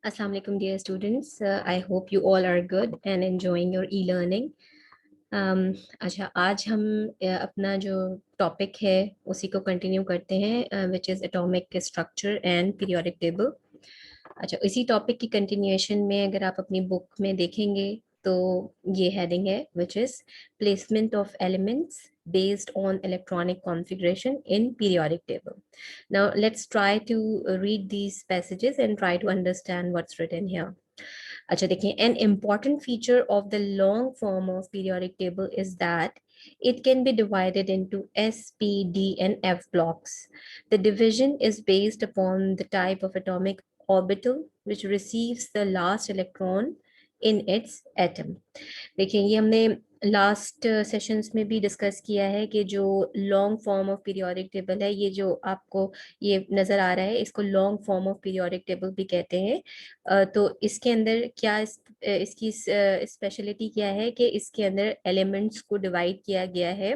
Assalamu alaikum, dear students. I hope you all are good and enjoying your e-learning. अच्छा, आज हम अपना जो टॉपिक है उसी को कंटिन्यू करते हैं, which is atomic structure and periodic table. अच्छा, इसी टॉपिक की कंटिन्यूएशन में अगर आप अपनी बुक में देखेंगे तो ये हेडिंग है which is placement of elements based on electronic configuration in periodic table. Now let's try to read these passages and try to understand what's written here. अच्छा देखिए, an important feature of the long form of periodic table is that it can be divided into S, P, D, and F blocks. The division is based upon the type of atomic orbital which receives the last electron in its atom. देखिए, ये हमने last sessions में भी discuss किया है कि जो long form of periodic table है, ये जो आपको ये नज़र आ रहा है, इसको long form of periodic table भी कहते हैं। तो इसके अंदर क्या इसकी स्पेशलिटी क्या है कि इसके अंदर एलिमेंट्स को डिवाइड किया गया है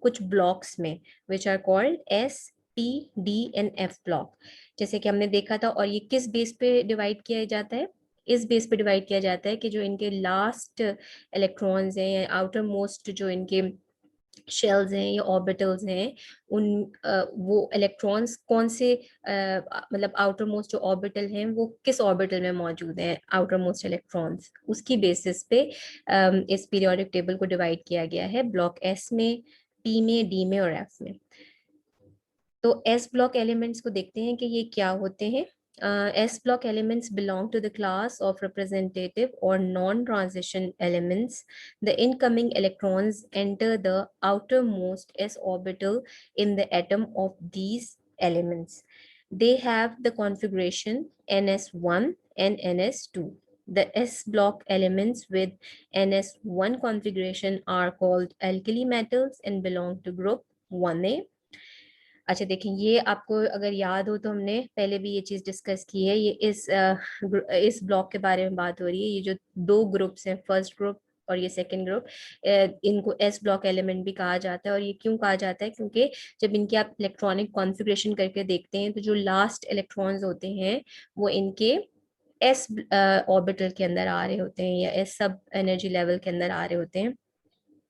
कुछ ब्लॉक्स में, which are called S, P, D and F block, जैसे कि हमने देखा था। और ये किस बेस पे डिवाइड किया जाता है? इस बेस पे डिवाइड किया जाता है कि जो इनके लास्ट इलेक्ट्रॉन्स हैं या आउटर मोस्ट जो इनके शेल्स हैं या ऑर्बिटल्स हैं, उन वो इलेक्ट्रॉन्स कौन से मतलब आउटर मोस्ट जो ऑर्बिटल हैं वो किस ऑर्बिटल में मौजूद हैं, आउटर मोस्ट इलेक्ट्रॉन्स, उसकी बेसिस पे इस पीरियोडिक टेबल को डिवाइड किया गया है ब्लॉक एस में, पी में, डी में और एफ में। तो एस ब्लॉक एलिमेंट्स को देखते हैं कि ये क्या होते हैं। S block elements belong to the class of representative or non-transition elements. The incoming electrons enter the outermost s orbital in the atom of these elements. They have the configuration ns1 and ns2. The S block elements with ns1 configuration are called alkali metals and belong to group 1A. अच्छा देखिए, ये आपको अगर याद हो तो हमने पहले भी ये चीज डिस्कस की है। ये इस ब्लॉक के बारे में बात हो रही है। ये जो दो ग्रुप्स हैं, फर्स्ट ग्रुप और ये सेकंड ग्रुप, इनको एस ब्लॉक एलिमेंट भी कहा जाता है। और ये क्यों कहा जाता है? क्योंकि जब इनके आप इलेक्ट्रॉनिक कॉन्फ़िगरेशन करके देखते हैं तो जो लास्ट इलेक्ट्रॉन्स होते हैं वो इनके एस ऑर्बिटल के अंदर आ रहे होते हैं या एस सब एनर्जी लेवल के अंदर आ रहे होते हैं,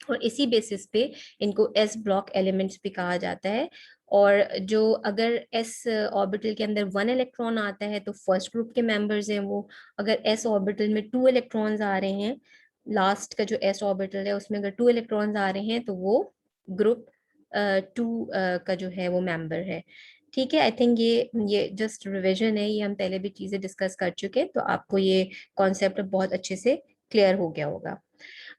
और इसी बेसिस पे इनको एस ब्लॉक एलिमेंट्स भी कहा जाता है। और जो अगर एस ऑर्बिटल के अंदर 1 इलेक्ट्रॉन आता है तो फर्स्ट ग्रुप के मेंबर्स हैं वो। अगर एस ऑर्बिटल में 2 इलेक्ट्रॉन्स आ रहे हैं, लास्ट का जो एस ऑर्बिटल है उसमें अगर 2 इलेक्ट्रॉन्स आ रहे हैं तो वो ग्रुप 2 का जो है वो मेंबर है। ठीक है, आई थिंक ये जस्ट रिविजन है, ये हम पहले भी चीजें डिस्कस कर चुके हैं, तो आपको ये कॉन्सेप्ट बहुत अच्छे से क्लियर हो गया होगा।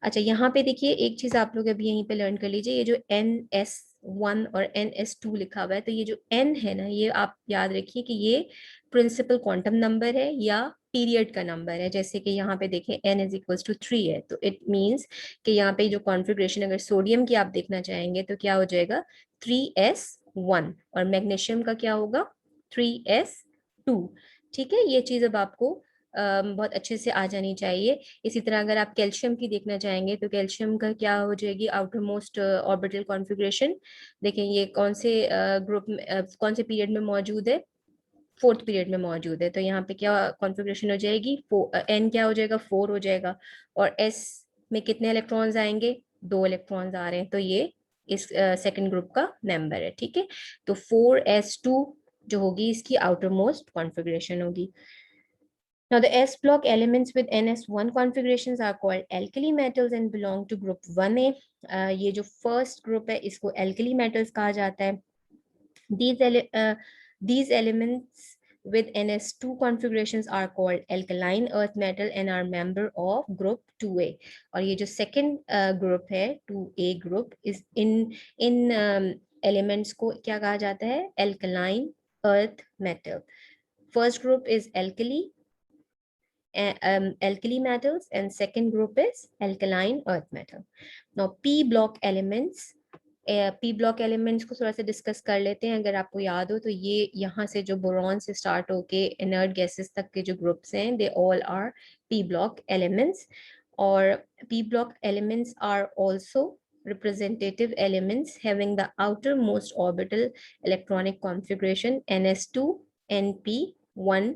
अच्छा, यहाँ पे देखिए एक चीज आप लोग अभी यहीं पे लर्न कर लीजिए। ये जो NS1 और NS2 लिखा हुआ है, तो ये जो N है ना, ये आप याद रखिए कि ये प्रिंसिपल क्वांटम नंबर है या पीरियड का नंबर है। जैसे कि यहाँ पे देखें N इज इक्वल्स टू 3 है, तो इट मीन्स कि यहाँ पे जो कॉन्फ़िगरेशन अगर सोडियम की आप देखना चाहेंगे तो क्या हो जाएगा, 3s1, और मैग्नीशियम का क्या होगा, 3s2। ठीक है, ये चीज अब आपको बहुत अच्छे से आ जानी चाहिए। इसी तरह अगर आप कैल्शियम की देखना चाहेंगे तो कैल्शियम का क्या हो जाएगी, आउटर मोस्ट ऑर्बिटल कॉन्फ़िगरेशन। देखें ये कौन से ग्रुप में, कौन से पीरियड में मौजूद है, फोर्थ पीरियड में मौजूद है। तो यहाँ पे क्या कॉन्फ़िगरेशन हो जाएगी, एन क्या हो जाएगा, 4 हो जाएगा। और एस में कितने इलेक्ट्रॉन्स आएंगे, 2 इलेक्ट्रॉन्स आ रहे हैं, तो ये इस सेकंड ग्रुप का मेंबर है। ठीक है, तो 4s2 जो होगी इसकी आउटर मोस्ट कॉन्फ़िगरेशन होगी। Now, the S block elements with NS1 configurations are called alkali metals and belong to group 1A. ये जो first group है इसको alkali metals कहा जाता है। These elements with NS2 configurations are called alkaline earth metal and are member of group 2A. और ये जो second group है 2A group, is in elements को क्या कहा जाता है, alkaline earth metal. First group is alkali metals and second group is alkaline earth metal. Now P block elements, P block elements को थोड़ा सा डिस्कस कर लेते हैं। अगर आपको याद हो तो ये यहाँ से जो बोरॉन से स्टार्ट होके इनर्ट गैसेस तक के जो ग्रुप्स हैं, they all are P block elements. और P block elements are also representative elements having the outermost orbital electronic configuration ns2 np1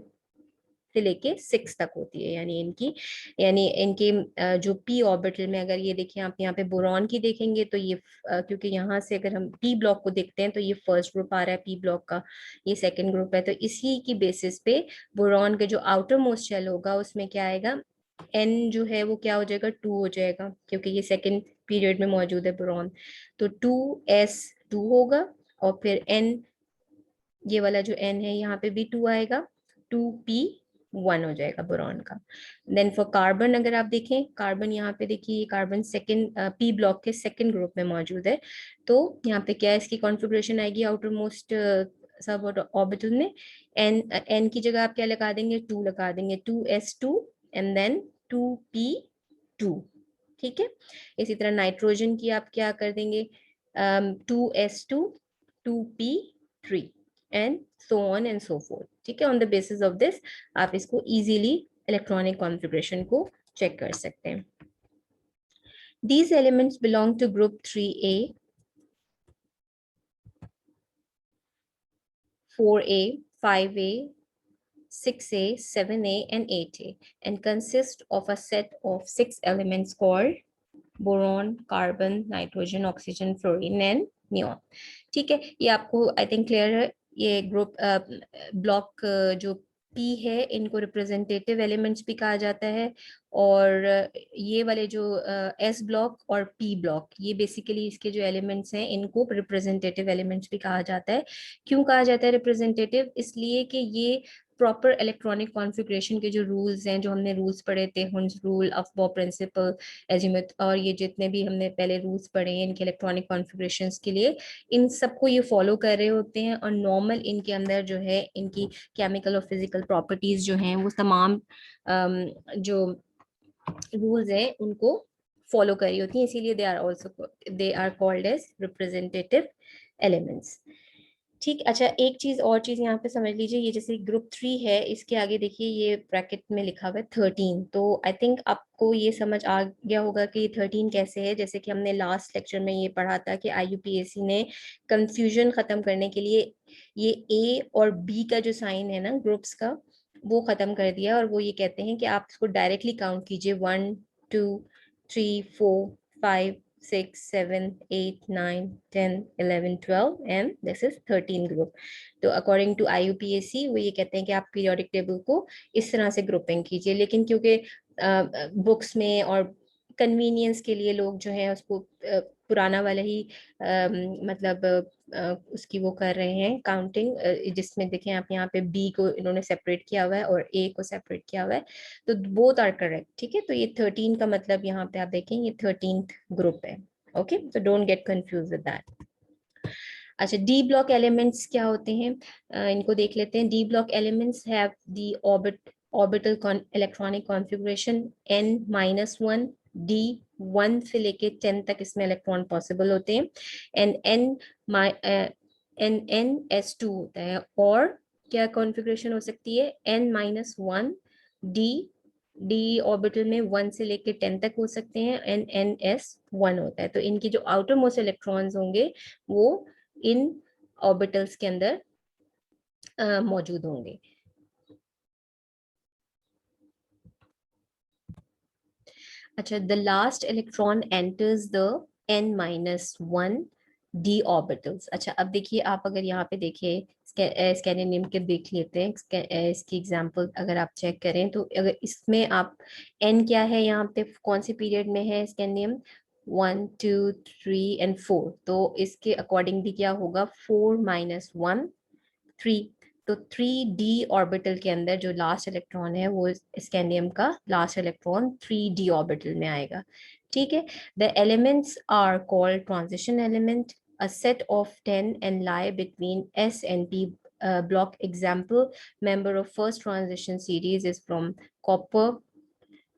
से लेके 6 तक होती है, यानी इनके जो p ऑर्बिटल में, अगर ये देखें आप यहाँ पे बोरॉन की देखेंगे तो ये क्योंकि यहाँ से अगर हम p ब्लॉक को देखते हैं तो ये फर्स्ट ग्रुप आ रहा है, p ब्लॉक का ये सेकंड ग्रुप है, तो इसी की बेसिस पे बोरॉन के जो आउटर मोस्ट शेल होगा उसमें क्या आएगा, n जो है वो क्या हो जाएगा, 2 हो जाएगा, क्योंकि ये सेकंड पीरियड में मौजूद है बोरॉन, तो 2s2 होगा, और फिर n, ये वाला जो n है यहाँ पे भी 2 आएगा, 2p1 हो जाएगा बोरॉन का। देन फॉर कार्बन अगर आप देखें, कार्बन यहाँ पे देखिए, ये कार्बन सेकंड p ब्लॉक के सेकंड ग्रुप में मौजूद है, तो यहाँ पे क्या इसकी कॉन्फ़िगरेशन आएगी आउटर मोस्ट सब ऑर्बिटल में, n की जगह आप क्या लगा देंगे, 2 लगा देंगे, 2s2 एंड देन 2p2, ठीक है। इसी तरह नाइट्रोजन की आप क्या कर देंगे, 2s2 2p3 and so on and so fourth, ठीक है। On the basis of this आप इसको इजीली इलेक्ट्रॉनिक कॉन्फ़िगरेशन को चेक कर सकते हैं। These elements belong to group 3a, 4a, 5a, 6a, 7a and 8a and consist of a set of 6 elements called boron, carbon, nitrogen, oxygen, fluorine and neon, ठीक है। ये आपको I think clear है। ये group block जो P है इनको representative elements भी कहा जाता है, और ये वाले जो एस ब्लॉक और पी ब्लॉक, ये बेसिकली इसके जो एलिमेंट्स हैं इनको रिप्रेजेंटेटिव एलिमेंट्स भी कहा जाता है। क्यों कहा जाता है रिप्रेजेंटेटिव, इसलिए कि ये प्रॉपर इलेक्ट्रॉनिक कॉन्फ़िगरेशन के जो रूल्स हैं, जो हमने रूल्स पढ़े थे, हुंस रूल, अफबॉ प्रिंसिपल, एजिमुथ, और ये जितने भी हमने पहले रूल्स पढ़े हैं इनके इलेक्ट्रॉनिक कॉन्फ़िगरेशंस के लिए, इन सबको ये फॉलो कर रहे होते हैं, और नॉर्मल इनके अंदर जो है इनकी केमिकल और फिजिकल प्रॉपर्टीज जो हैं वो तमाम जो रूल्स हैं उनको फॉलो कर रही होती हैं, इसीलिए they are called as representative elements, ठीक। अच्छा, एक चीज और चीज यहाँ पे समझ लीजिए, ये जैसे ग्रुप 3 है, इसके आगे देखिए ये ब्रैकेट में लिखा हुआ है 13, तो आई थिंक आपको ये समझ आ गया होगा कि ये 13 कैसे है। जैसे कि हमने लास्ट लेक्चर में ये पढ़ा था कि IUPAC ने कंफ्यूजन खत्म करने के लिए ये A और B का जो साइन है ना ग्रुप्स का, वो खत्म कर दिया, और वो ये कहते हैं कि आप इसको डायरेक्टली काउंट कीजिए, 1 2 3 4 5 6 7 8 9 10 11 12 एंड दिस इज 13 ग्रुप। तो अकॉर्डिंग टू IUPAC वो ये कहते हैं कि आप पीरियोडिक टेबल को इस तरह से ग्रुपिंग कीजिए, लेकिन क्योंकि बुक्स में और कन्वीनियंस के लिए लोग जो है उसको पुराना वाला ही मतलब उसकी वो कर रहे हैं काउंटिंग, जिसमें देखें आप यहाँ पे B को इन्होंने सेपरेट किया हुआ है और A को सेपरेट किया हुआ है, तो बोथ आर करेक्ट, ठीक है। तो ये 13 का मतलब यहाँ पे आप देखें ये 13th ग्रुप है, okay, so don't get confused with that। अच्छा, डी ब्लॉक एलिमेंट्स क्या होते हैं, इनको देख लेते हैं। D block elements have the orbital electronic configuration n-1, d 1 से लेके 10 तक इसमें इलेक्ट्रॉन पॉसिबल होते हैं, एंड n-s2 होता है, और क्या कॉन्फ़िगरेशन हो सकती है, n-1, डी ऑर्बिटल में 1 से लेके 10 तक हो सकते हैं, एंड ns1 होता है। तो इनकी जो आउटर मोस्ट इलेक्ट्रॉन्स होंगे वो इन ऑर्बिटल्स के अंदर मौजूद होंगे। अच्छा, the last electron enters the n-1 d orbitals. अच्छा, अब देखिए आप अगर यहाँ पे देखिए स्कैंडियम के देख लेते हैं, इसकी एग्जांपल अगर आप चेक करें तो अगर इसमें आप n क्या है यहाँ पे, कौन से पीरियड में है स्कैंडियम, 1 2 3 एंड 4, तो इसके अकॉर्डिंग भी क्या होगा, 4 - 1 3, तो 3d ऑर्बिटल के अंदर जो लास्ट इलेक्ट्रॉन है वो स्कैंडियम का लास्ट इलेक्ट्रॉन 3d ऑर्बिटल में आएगा, ठीक है। The elements are called transition element, a set of 10 and lie between S and P block. Example member of first transition series is from copper,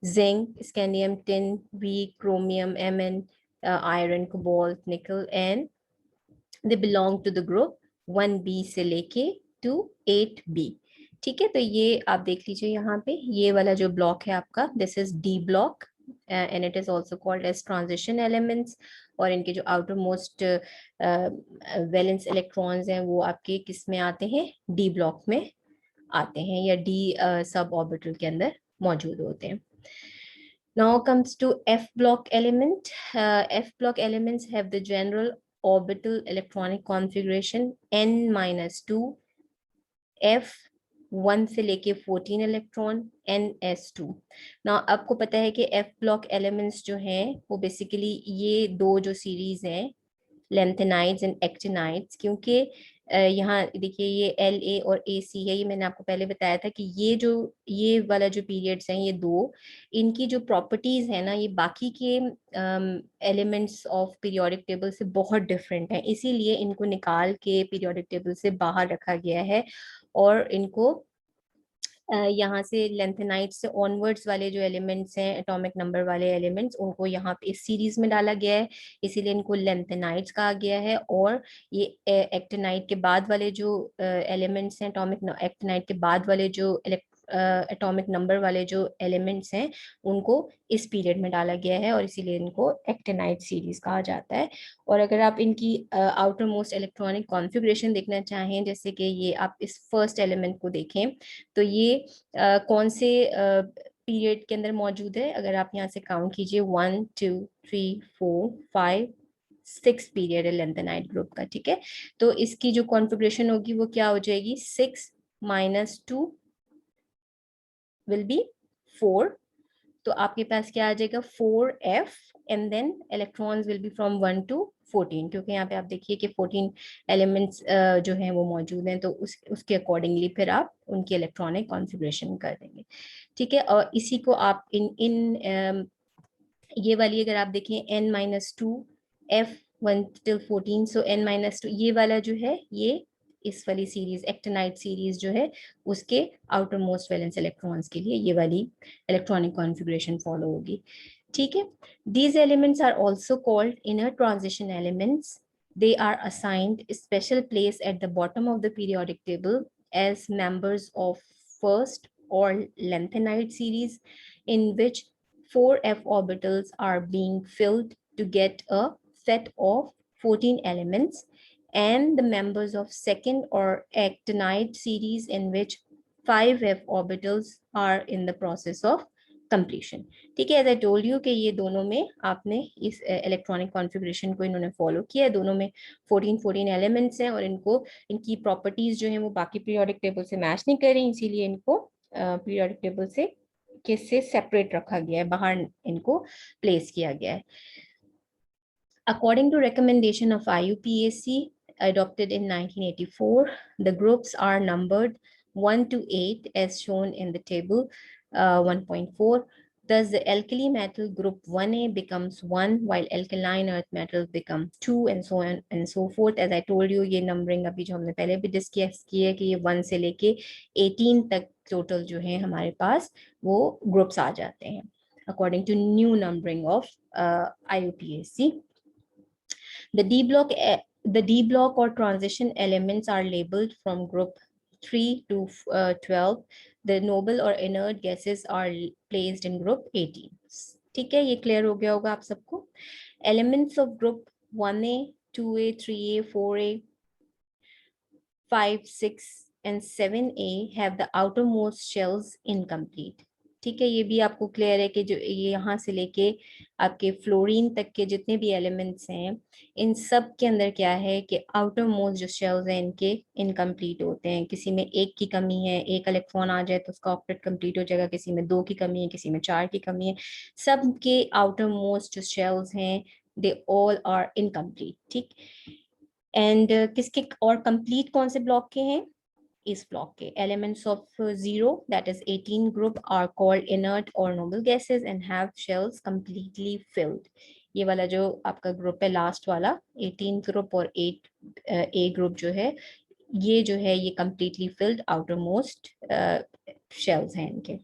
zinc, scandium, tin, V, chromium, Mn, iron, cobalt, nickel, and they belong to the group 1b से लेके to 8b, ठीक है। तो ये आप देख लीजिए यहाँ पे ये वाला जो ब्लॉक है आपका, this is D block and it is also called as transition elements, और इनके जो आउटर मोस्ट वैलेंस इलेक्ट्रॉन्स हैं वो आपके किस में आते हैं, डी ब्लॉक में आते हैं या d सब ऑर्बिटल के अंदर मौजूद होते हैं. Now comes to F block element. F block elements have the general orbital electronic configuration n minus 2 F 1 से लेके 14 इलेक्ट्रॉन NS2. ना आपको पता है कि F block elements जो हैं वो बेसिकली ये दो जो सीरीज हैं लेंथेनाइड्स एंड एक्टिनाइड्स, क्योंकि यहाँ देखिए ये LA और AC है, ये मैंने आपको पहले बताया था कि ये वाला जो पीरियड्स हैं ये दो, इनकी जो प्रॉपर्टीज है ना ये बाकी के एलिमेंट्स ऑफ पीरियोडिक टेबल से बहुत डिफरेंट है, इसीलिए इनको निकाल के पीरियोडिक टेबल से बाहर रखा गया है और इनको यहाँ से लेंथेनाइट से ऑनवर्ड्स वाले जो एलिमेंट्स हैं एटॉमिक नंबर वाले एलिमेंट्स उनको यहाँ पे इस सीरीज में डाला गया है, इसीलिए इनको लेंथेनाइट्स कहा गया है. और ये एक्टिनाइट के बाद वाले जो एलिमेंट्स हैं एटॉमिक एक्टिनाइट के बाद वाले जो एटॉमिक नंबर वाले जो एलिमेंट्स हैं उनको इस पीरियड में डाला गया है और इसीलिए इनको एक्टिनाइट सीरीज कहा जाता है. और अगर आप इनकी आउटर मोस्ट इलेक्ट्रॉनिक कॉन्फ़िगरेशन देखना चाहें, जैसे कि ये आप इस फर्स्ट एलिमेंट को देखें तो ये कौन से पीरियड के अंदर मौजूद है, अगर आप यहाँ से काउंट कीजिए 1 2 3 4 5 6 पीरियड है लेंथेनाइट ग्रुप का. ठीक है, तो इसकी जो कॉन्फ़िगरेशन होगी वो क्या हो जाएगी, 6 minus 2 will be 4. तो आपके पास क्या आ जाएगा 4F and then electrons will be from 1 to 14, क्योंकि यहाँ पे आप देखिए कि 14 एलिमेंट्स जो हैं वो मौजूद हैं, तो उसके अकॉर्डिंगली फिर आप उनकी इलेक्ट्रॉनिक कॉन्फ़िगरेशन कर देंगे. ठीक है, और इसी को आप ये वाली अगर आप देखें n-2 F1 till 14, सो n-2 ये वाला जो है ये इस वाली सीरीज एक्टिनाइट सीरीज जो है उसके आउटर मोस्ट वैलेंस इलेक्ट्रॉन्स के लिए ये वाली इलेक्ट्रॉनिक कॉन्फ़िगरेशन फॉलो होगी. ठीक है, these elements are also called inner transition elements. They are assigned a special place at the bottom of the periodic table as members of first or lanthanide series, in which 4f orbitals are being filled to get a set of 14 elements, and the members of second or actinide series, in which 5f orbitals are in the process of completion. ठीक है, as I told you कि ये दोनों में आपने इस electronic configuration को इन्होंने फॉलो किया है, दोनों में 14 एलिमेंट्स हैं और इनको इनकी प्रॉपर्टीज जो हैं वो बाकी पीरियोडिक टेबल से मैच नहीं कर रही, इसीलिए इनको पीरियोडिक टेबल से किससे सेपरेट रखा गया है, बाहर इनको प्लेस किया गया है. According to recommendation of IUPAC adopted in 1984, the groups are numbered 1 to 8 as shown in the table 1.4. Thus, the alkali metal group 1A becomes 1, while alkaline earth metals become 2, and so on and so forth. As I told you, ये numbering अभी जो हमने पहले भी discuss की है कि ये 1 से लेके 18 तक टोटल जो है हमारे पास वो ग्रुप्स आ जाते हैं according to new numbering of IUPAC. The D block or transition elements are labeled from group 3 to 12. The noble or inert gases are placed in group 18. ठीक है, ये क्लियर हो गया होगा आप सबको. Elements of group 1A, 2A, 3A, 4A, 5, 6 and 7A have the outermost shells incomplete. ठीक है, ये भी आपको क्लियर है कि जो ये यहाँ से लेके आपके फ्लोरीन तक के जितने भी एलिमेंट्स हैं इन सब के अंदर क्या है कि आउटर मोस्ट जो शेल्स हैं इनके इनकम्प्लीट होते हैं. किसी में एक की कमी है, एक इलेक्ट्रॉन आ जाए तो उसका ऑक्टेट कंप्लीट हो जाएगा, किसी में 2 की कमी है, किसी में 4 की कमी है. सब के आउटर मोस्ट जो शेल्स हैं दे ऑल आर इनकम्प्लीट. ठीक, एंड किसके और कंप्लीट कौन से ब्लॉक के हैं, इस ब्लॉक के. Elements of 0 that is 18 group are called inert or noble gases and have shells completely filled. ये वाला जो आपका ग्रुप है लास्ट वाला 18 ग्रुप और 8A ग्रुप जो है ये completely filled outermost shells हैं इनके.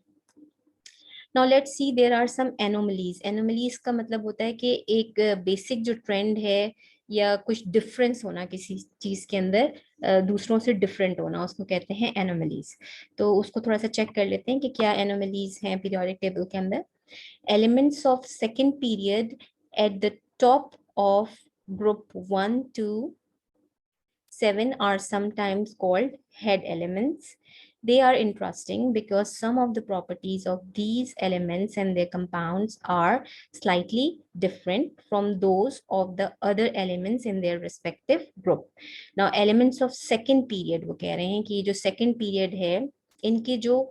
Now let's see, there are some anomalies. Anomalies का मतलब होता है कि एक बेसिक जो ट्रेंड है या कुछ डिफरेंस होना किसी चीज के अंदर दूसरों से डिफरेंट होना, उसको कहते हैं एनोमलीज. तो उसको थोड़ा सा चेक कर लेते हैं कि क्या एनोमलीज हैं पीरियोडिक टेबल के अंदर. Elements of second period at the top of group 1 to 7 are sometimes called head elements. They are interesting because some of the properties of these elements and their compounds are slightly different from those of the other elements in their respective group. Now elements of second period, वो कह रहे हैं कि जो second period है, इनके जो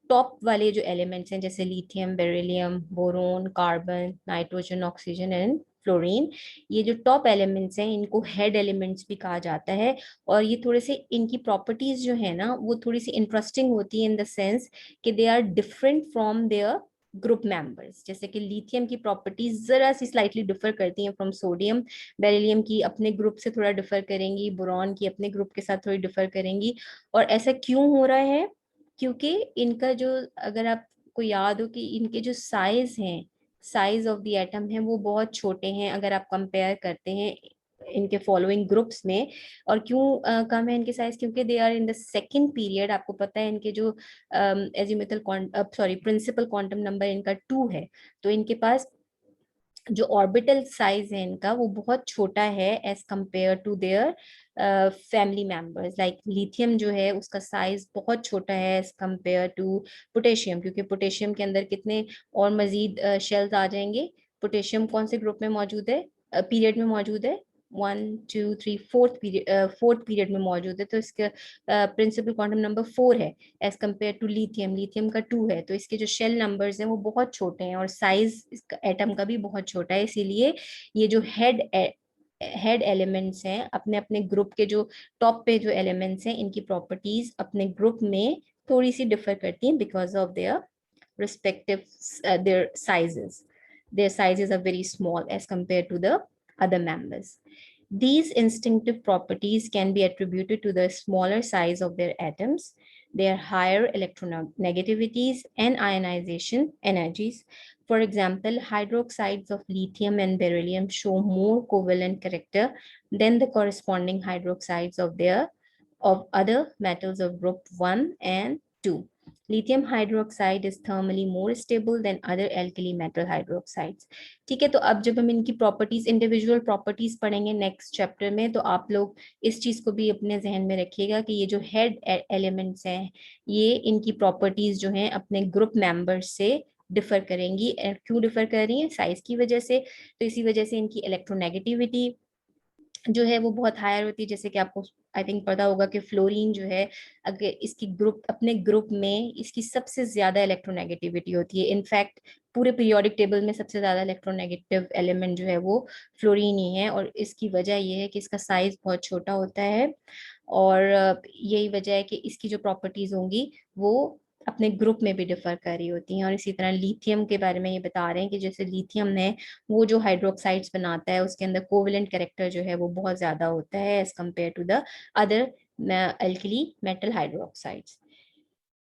top वाले जो एलिमेंट्स हैं जैसे lithium, beryllium, boron, carbon, nitrogen, oxygen and fluorine, ये जो टॉप एलिमेंट्स हैं इनको हेड एलिमेंट्स भी कहा जाता है। और ये थोड़े से इनकी प्रॉपर्टीज जो है ना वो थोड़ी सी इंटरेस्टिंग होती है इन द सेंस कि they are different from their group members. जैसे कि लिथियम की प्रॉपर्टीज जरा सी स्लाइटली डिफर करती हैं फ्रॉम सोडियम, बेरिलियम की अपने ग्रुप से थोड़ा डिफर करेंगी, बोरॉन की अपने ग्रुप के साथ थोड़ी डिफर करेंगी। और ऐसा क्यों हो रहा है? क्योंकि इनका जो, अगर आपको याद हो कि इनके जो साइज हैं, साइज ऑफ द एटम है वो बहुत छोटे हैं अगर आप कंपेयर करते हैं इनके फॉलोइंग ग्रुप्स में। और क्यों कम है इनके साइज? क्योंकि they are in the second period. आपको पता है इनके जो एजीमुथल प्रिंसिपल क्वांटम नंबर इनका 2 है, तो इनके पास जो ऑर्बिटल साइज है इनका वो बहुत छोटा है as compare to their family members. Like lithium जो है उसका साइज बहुत छोटा है एज कंपेयर टू पोटेशियम, क्योंकि पोटेशियम के अंदर कितने और मजीद शेल्स आ जाएंगे। पोटेशियम कौन से ग्रुप में मौजूद है, पीरियड में मौजूद है? 1 2 3 फोर्थ पीरियड में मौजूद है, तो इसका प्रिंसिपल क्वांटम नंबर 4 है as compare to lithium. Lithium का 2 है, तो इसके जो शेल नंबर्स हैं वो बहुत छोटे हैं और साइज इसका एटम का भी बहुत छोटा है। इसीलिए ये जो हेड एलिमेंट्स हैं अपने अपने ग्रुप के जो टॉप पे जो एलिमेंट्स हैं इनकी प्रॉपर्टीज अपने ग्रुप में थोड़ी सी डिफर करती हैं because of their respective their sizes. Their sizes are very small as compared to the other members. These instinctive properties can be attributed to the smaller size of their atoms, their higher electronegativities and ionization energies. For example, hydroxides of lithium and beryllium show more covalent character than the corresponding hydroxides of other metals of group 1 and 2. Lithium hydroxide is thermally more stable than other alkali metal hydroxides. ठीक है, तो अब जब हम इनकी properties, individual properties पढ़ेंगे next chapter में, तो आप लोग इस चीज को भी अपने जहन में रखिएगा कि ये जो हेड एलिमेंट्स हैं ये इनकी प्रॉपर्टीज जो हैं अपने ग्रुप मेंबर्स से डिफर करेंगी। क्यों डिफर कर रही हैं? साइज की वजह से। तो इसी वजह से इनकी इलेक्ट्रोनेगेटिविटी जो है वो बहुत हायर होती है। जैसे कि आपको आई थिंक पता होगा कि फ्लोरीन जो है, अगर इसकी ग्रुप अपने ग्रुप में इसकी सबसे ज्यादा इलेक्ट्रोनेगेटिविटी होती है। इनफैक्ट पूरे पीरियोडिक टेबल में सबसे ज्यादा इलेक्ट्रोनेगेटिव एलिमेंट जो है वो फ्लोरीन ही है। और इसकी वजह ये है कि इसका साइज बहुत छोटा होता है और यही वजह है कि इसकी जो प्रॉपर्टीज होंगी वो अपने ग्रुप में भी डिफर कर रही होती हैं। और इसी तरह लिथियम के बारे में ये बता रहे हैं कि जैसे लिथियम है वो जो हाइड्रोक्साइड्स बनाता है उसके अंदर कोवेलेंट कैरेक्टर जो है वो बहुत ज्यादा होता है as compare to the other alkali metal hydroxides.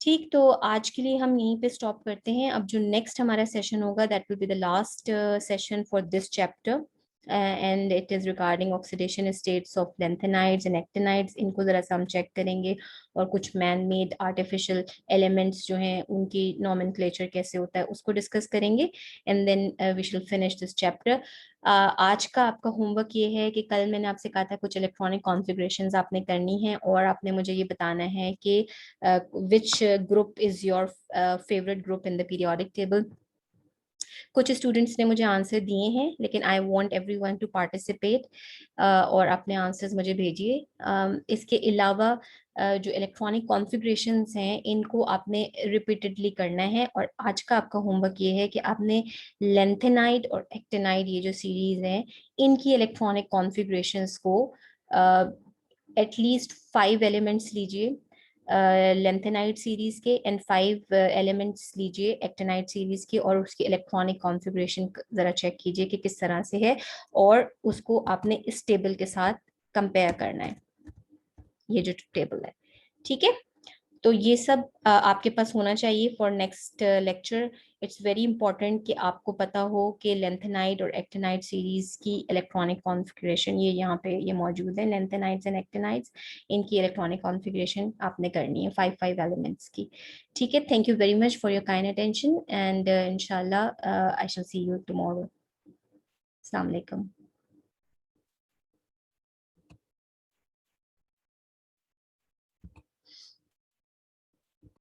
ठीक, तो आज के लिए हम यहीं पे स्टॉप करते हैं। अब जो नेक्स्ट हमारा सेशन होगा that will be the last session for this chapter and it is regarding oxidation states of lanthanides and actinides. इनको जरा सा हम चेक करेंगे और कुछ मैन मेड आर्टिफिशियल एलिमेंट्स जो हैं उनकी नॉमेनक्लेचर कैसे होता है उसको डिस्कस करेंगे एंड देन वी शिल फिनिश दिस चैप्टर। आज का आपका होमवर्क ये है कि कल मैंने आपसे कहा था कुछ इलेक्ट्रॉनिक कॉन्फ़िगरेशंस आपने करनी है और आपने मुझे ये बताना है कि which group is your favorite group in the periodic table. कुछ स्टूडेंट्स ने मुझे आंसर दिए हैं लेकिन I want everyone to participate और अपने आंसर्स मुझे भेजिए। इसके अलावा जो इलेक्ट्रॉनिक कॉन्फ़िगरेशंस हैं इनको आपने रिपीटेडली करना है। और आज का आपका होमवर्क ये है कि आपने लेंथेनाइड और एक्टिनाइड ये जो सीरीज है इनकी इलेक्ट्रॉनिक कॉन्फ़िगरेशंस को एटलीस्ट 5 एलिमेंट्स लीजिए लेंथेनाइड सीरीज के एंड 5 एलिमेंट्स लीजिए एक्टिनाइड सीरीज के और उसकी इलेक्ट्रॉनिक कॉन्फ़िगरेशन जरा चेक कीजिए कि किस तरह से है और उसको आपने इस टेबल के साथ कंपेयर करना है, ये जो टेबल है। ठीक है, तो ये सब आपके पास होना चाहिए for next lecture. It's very important कि आपको पता हो कि लेंथेनाइड और एक्टिनाइड सीरीज की इलेक्ट्रॉनिक कॉन्फ़िगरेशन ये यहाँ पे ये मौजूद है। लेंथेनाइड्स एंड एक्टिनाइड्स इनकी इलेक्ट्रॉनिक कॉन्फ़िगरेशन आपने करनी है 5 एलिमेंट्स की। ठीक है, thank you very much for your kind attention and इंशाल्लाह आई शैल सी यू टुमारो। अस्सलाम वालेकुम।